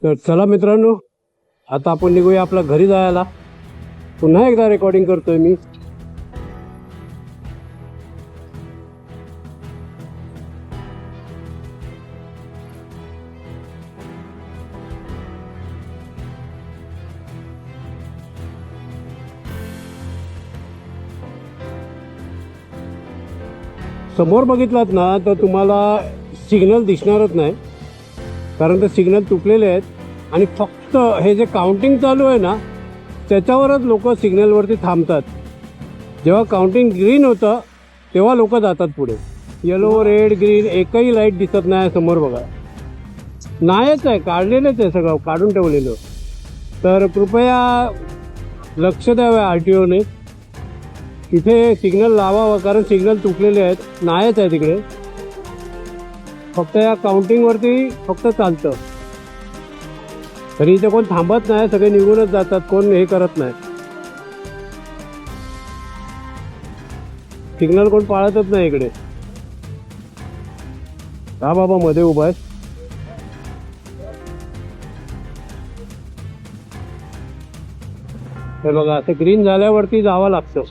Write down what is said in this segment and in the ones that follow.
तर चला मित्रांनो, आता आपण निघूया आपल्या घरी जायला. पुन्हा एकदा रेकॉर्डिंग करतोय मी. समोर बघितलात ना तर तुम्हाला सिग्नल दिसणारच नाही, कारण ते सिग्नल तुटलेले आहेत. आणि फक्त हे जे काउंटिंग चालू आहे ना त्याच्यावरच लोक सिग्नलवरती थांबतात. जेव्हा काउंटिंग ग्रीन होतं तेव्हा लोक जातात पुढे. येलो, रेड, ग्रीन एकही लाईट दिसत नाही समोर. बघा, नाहीच आहे, काढलेलंच आहे, सगळं काढून ठेवलेलं. तर कृपया लक्ष द्यावं RTOने, तिथे सिग्नल लावावं, कारण सिग्नल तुटलेले आहेत, नाहीच आहे तिकडे. फक्त या काउंटिंगवरती फक्त चालतं. तरी इथे कोण थांबत नाही, सगळे निघूनच जातात, कोण हे करत नाही. सिग्नल कोण पाळतच नाही इकडे. हा बाबा मध्ये उभा आहे. हे बघा, असं ग्रीन झाल्यावरती जावं लागतं.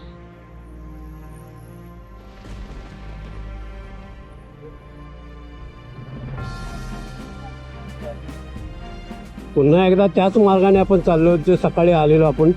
पुन्हा एकदा त्याच मार्गाने आपण चाललो जे सकाळी आलेलो आपण.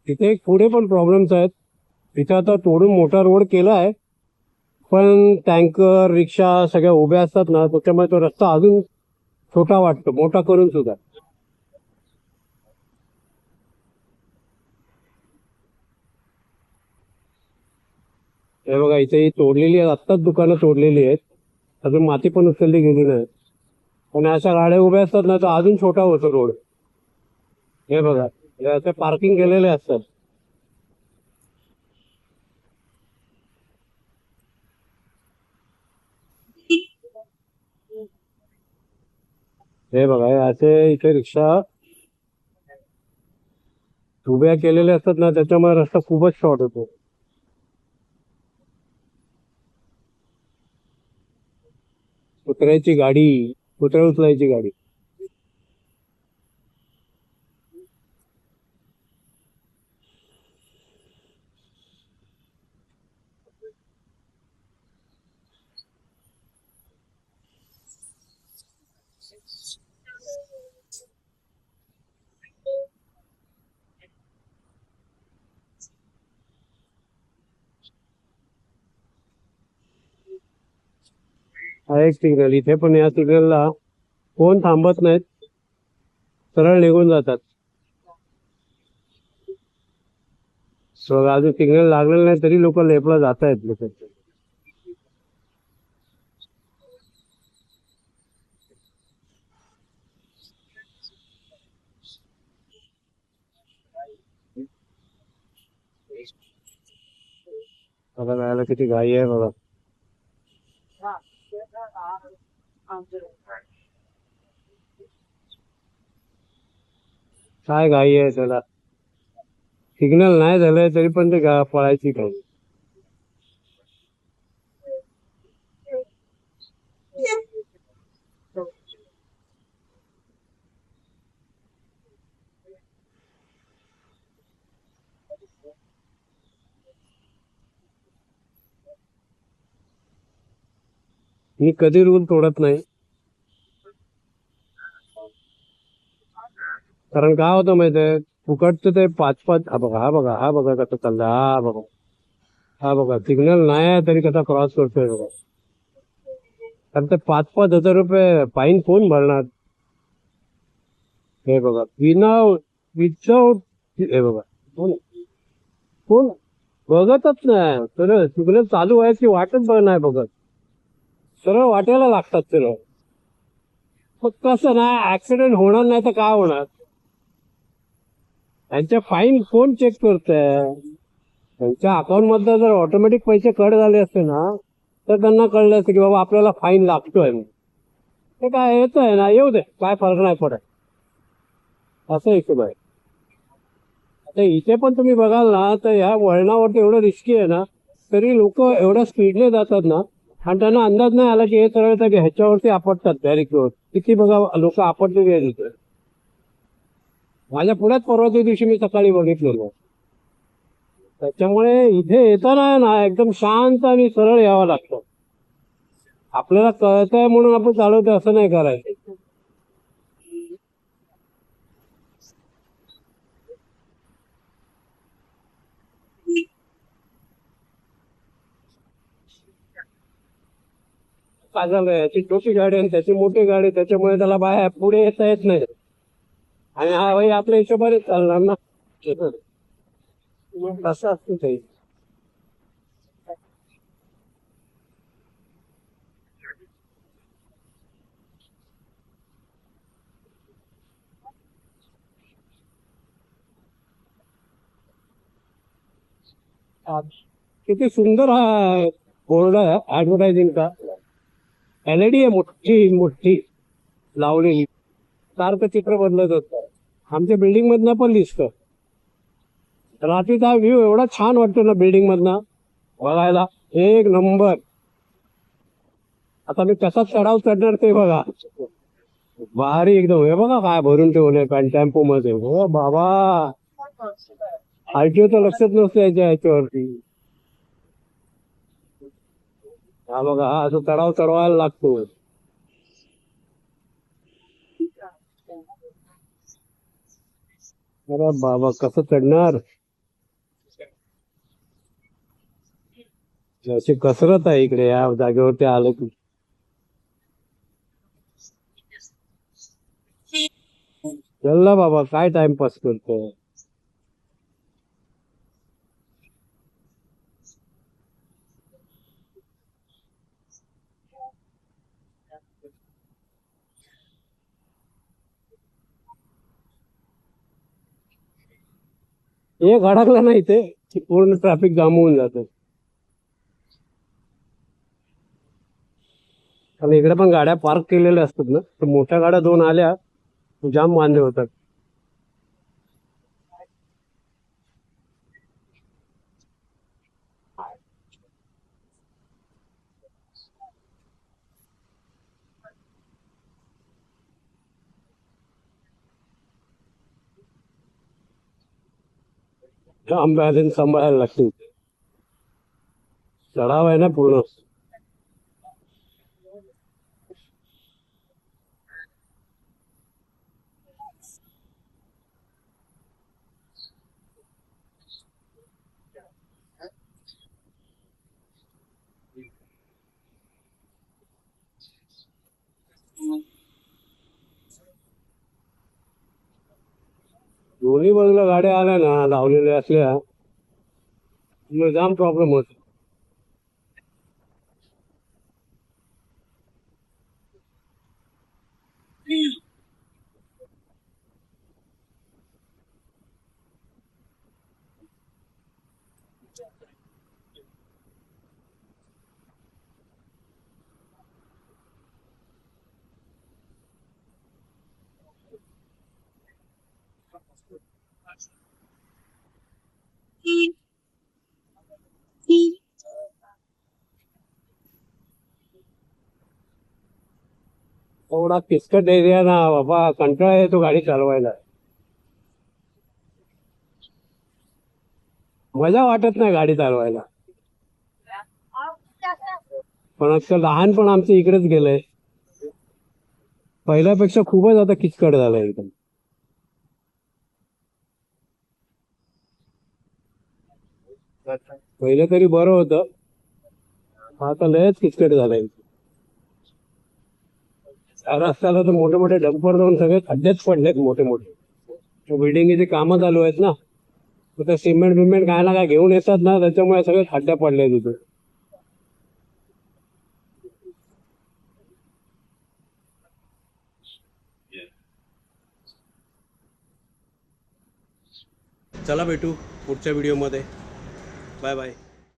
तिथे एक पुढे पण प्रॉब्लेम्स आहेत. तिथे आता तोडून मोठा रोड केला आहे, पण टँकर, रिक्षा सगळ्या उभ्या असतात ना, त्याच्यामुळे तो रस्ता अजून छोटा वाटतो, मोठा करून सुद्धा. हे बघा, इथे ही तोडलेली आहेत, आत्ताच दुकानं तोडलेली आहेत, अजून माती पण उचलली गेली नाही. आणि अशा गाड्या उभ्या असतात ना तर अजून छोटा होतो रोड. हे बघा, हे असे पार्किंग केलेले असतात. हे बघा, हे असे इथे रिक्षा उभ्या केलेल्या असतात ना, त्याच्यामुळे रस्ता खूपच शॉर्ट होतो. कुत्र्याची गाडी, कुत्रे उचलायची गाडी. हा एक सिग्नल, इथे पण या सिग्नलला कोण थांबत नाहीत, सरळ निघून जातात. अजून सिग्नल लागलेलं नाही तरी लोक लेफ्टला जात आहेत. लोक बघा, जायला किती घाई आहे बघा. काय घाई आहे त्याला, सिग्नल नाही झालंय तरी पण ते पळायची घाई. मी कधी रूल तोडत नाही, कारण काय होतं माहितीये, फुकटचं ते पाच पाच. हा बघा, हा बघा, हा बघा कसं चाललं, हा बघा. हा बघा सिग्नल नाही आहे तरी कसा क्रॉस करतोय बघा. कारण ते 5,000-5,000 रुपये फाईन कोण भरणार? हे बघा विदाउट हे बघा कोण कोण बघतच नाही. सरळ सिग्नल चालू व्हायची वाटच नाही बघत. सरळ वाटायला लागतात सरळ. मग कसं नाही ऍक्सिडेंट होणार नाही तर काय होणार? त्यांच्या फाईन कोण चेक करतंय? त्यांच्या अकाउंट मधनं जर ऑटोमॅटिक पैसे कट झाले असते ना तर त्यांना कळलं असतं की बाबा आपल्याला फाईन लागतोय म्हणून. ते काय येत आहे ना येऊ दे काय फरक नाही पडत असं हिशोब आहे. आता इथे पण तुम्ही बघाल ना तर ह्या वळणावरती एवढं रिस्की आहे ना तरी लोक एवढ्या स्पीडने जातात ना आणि त्यांना अंदाज नाही आला की हे सरळ तर ह्याच्यावरती आपटतात बॅरिकेड. किती बघा लोक आपटलेली आहेत इथे. माझ्या पुण्यात परवाच्या दिवशी मी सकाळी बघितलेलं. त्याच्यामुळे इथे येताना ना एकदम शांत आणि सरळ यावं लागतं. आपल्याला कळतंय म्हणून आपण चालवतो असं नाही करायचं. काय झालंय याची छोटी गाडी आणि त्याची मोठी गाडी त्याच्यामुळे त्याला बाहेर पुढे येता येत नाही. आणि हा भाई आपल्या हिशोबाने चालणार ना. मग कसं असतं ते. किती सुंदर हा बोर्ड आहे ऍडव्हर्टायझिंग का. एलईडी आहे मोठी मोठी लावलेली. सारखं चित्र बदलत होतं. आमच्या बिल्डिंग मधनं पण दिसतं. रात्रीचा व्ह्यू एवढा छान वाटतो ना बिल्डिंग मधनं बघायला. एक नंबर. आता मी कसा चढाव चढणार ते बघा. भारी एकदम. हे बघा काय भरून ठेवलंय पॅन टेम्पो मध्ये. हो बाबा आरटीओ तर लक्षच नसतं याच्यावरती. हा बघा हा असं चढाव चढवायला लागतो. अरे बाबा कसं चढणार. अशी कसरत आहे इकडे या जागेवरती आलं की. चल ना बाबा काय टाइमपास करतो. एक अडकला नाही ते की पूर्ण ट्रॅफिक जाम होऊन जातं. आणि इकडे पण गाड्या पार्क केलेल्या असतात ना तर मोठ्या गाड्या दोन आल्या जाम वांदे होतात. जाम बॅलन्स सांभाळायला लागतो. चढाव आहे ना पूर्ण. दोन्ही बाजूला गाड्या आल्या ना लावलेल्या असल्या मग जाम प्रॉब्लेम होतो. एवढा किचकट एरिया ना बाबा कंटाळा येतो गाडी चालवायला. मजा वाटत नाही गाडी चालवायला. पण आजकाल लहानपण आमचं इकडेच गेलंय. पहिल्यापेक्षा खूपच आता किचकट झालंय एकदम. पहिलं तरी बरं होतं, आता लयच किचकट झालंय. रस्त्याला तर मोठे मोठे डंपर जाऊन सगळे खड्डेच पडलेत मोठे मोठे. बिल्डिंगचे कामं चालू आहेत ना, तर सिमेंट बिमेंट काय ना काय घेऊन येतात ना, त्याच्यामुळे सगळे खड्डे पडले तिथे. चला भेटू पुढच्या व्हिडिओमध्ये. Bye bye.